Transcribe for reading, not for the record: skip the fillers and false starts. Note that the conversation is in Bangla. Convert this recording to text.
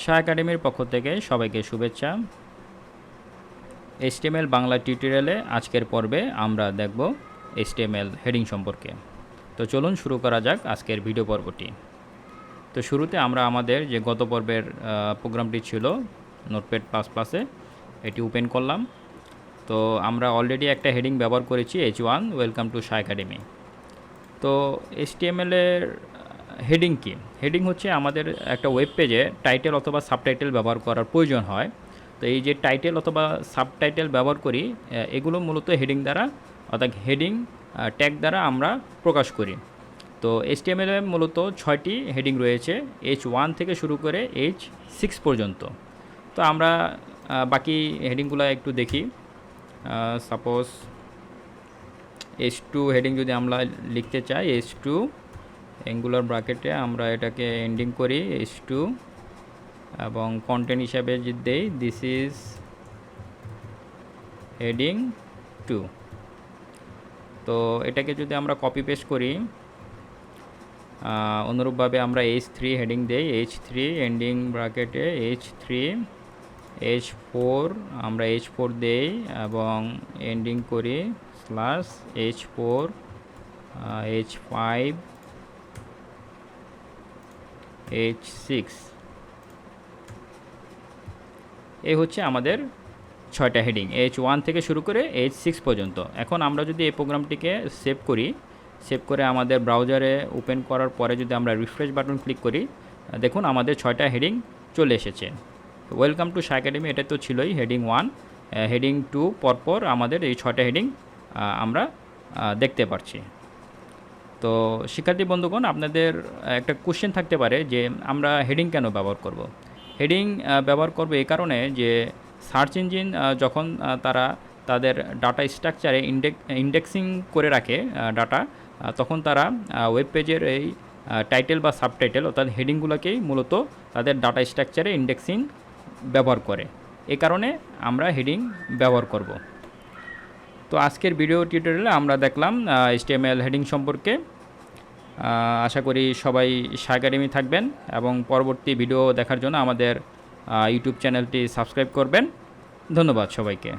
শাহ একাডেমির পক্ষ থেকে সবাইকে শুভেচ্ছা। HTML বাংলা টিউটোরিয়ালে আজকের পর্বে আমরা দেখব HTML হেডিং সম্পর্কে। তো চলুন শুরু করা যাক আজকের ভিডিও পর্বটি। তো শুরুতে আমরা আমাদের যে গত পর্বের প্রোগ্রামটি ছিল নোটপ্যাড প্লাসে এটি ওপেন করলাম। তো আমরা অলরেডি একটা হেডিং ব্যবহার করেছি H1 welcome to Shah academy. তো HTML এর হেডিং কি? হেডিং হচ্ছে আমাদের একটা ওয়েব পেজে টাইটেল অথবা সাবটাইটেল ব্যবহার করার প্রয়োজন হয়। তো এই যে টাইটেল অথবা সাবটাইটেল ব্যবহার করি এগুলো মূলত হেডিং দ্বারা অর্থাৎ হেডিং ট্যাগ দ্বারা আমরা প্রকাশ করি। তো HTML এ মূলত 6টি হেডিং রয়েছে, H1 থেকে শুরু করে H6 পর্যন্ত। তো আমরা বাকি হেডিংগুলো একটু দেখি। সাপোজ H2 হেডিং যদি আমরা লিখতে চাই, H2 অ্যাঙ্গুলার ব্র্যাকেটে আমরা এটাকে এন্ডিং করি H2 এবং কন্টেন্ট হিসাবে যদি দেই দিস ইজ হেডিং 2। তো এটাকে যদি আমরা কপি পেস্ট করি অনুরূপভাবে আমরা H3 হেডিং দেই H3 এন্ডিং ব্র্যাকেটে H3 H4 আমরা H4 দেই এবং এন্ডিং করি স্ল্যাশ H4 H5 H6। এই হচ্ছে আমাদের 6টা হেডিং H1 থেকে শুরু করে H6 পর্যন্ত। এখন আমরা যদি এই প্রোগ্রামটিকে সেভ করি, সেভ করে আমাদের ব্রাউজারে ওপেন করার পরে যদি আমরা রিফ্রেশ বাটন ক্লিক করি, দেখুন আমাদের 6টা হেডিং চলে এসেছে। ওয়েলকাম টু শাহ একাডেমি এটা তো ছিলই হেডিং 1, হেডিং 2 পরপর আমাদের এই 6টা হেডিং আমরা দেখতে পাচ্ছি। তো শিক্ষার্থী বন্ধুগণ, আপনাদের একটা কোশ্চেন থাকতে পারে যে আমরা হেডিং কেন ব্যবহার করব। হেডিং ব্যবহার করব এই কারণে যে সার্চ ইঞ্জিন যখন তারা তাদের ডাটা স্ট্রাকচারে ইন্ডেক্সিং করে রাখে ডাটা, তখন তারা ওয়েব পেজের এই টাইটেল বা সাবটাইটেল অর্থাৎ হেডিংগুলোকেই মূলত তাদের ডাটা স্ট্রাকচারে ইন্ডেক্সিং ব্যবহার করে। এই কারণে আমরা হেডিং ব্যবহার করব। তো আজকের ভিডিও টিউটোরিয়ালে আমরা দেখলাম HTML হেডিং সম্পর্কে। আশা করি সবাই শাহ একাডেমি থাকবেন এবং পরবর্তী ভিডিও দেখার জন্য আমাদের ইউটিউব চ্যানেলটি সাবস্ক্রাইব করবেন। ধন্যবাদ সবাইকে।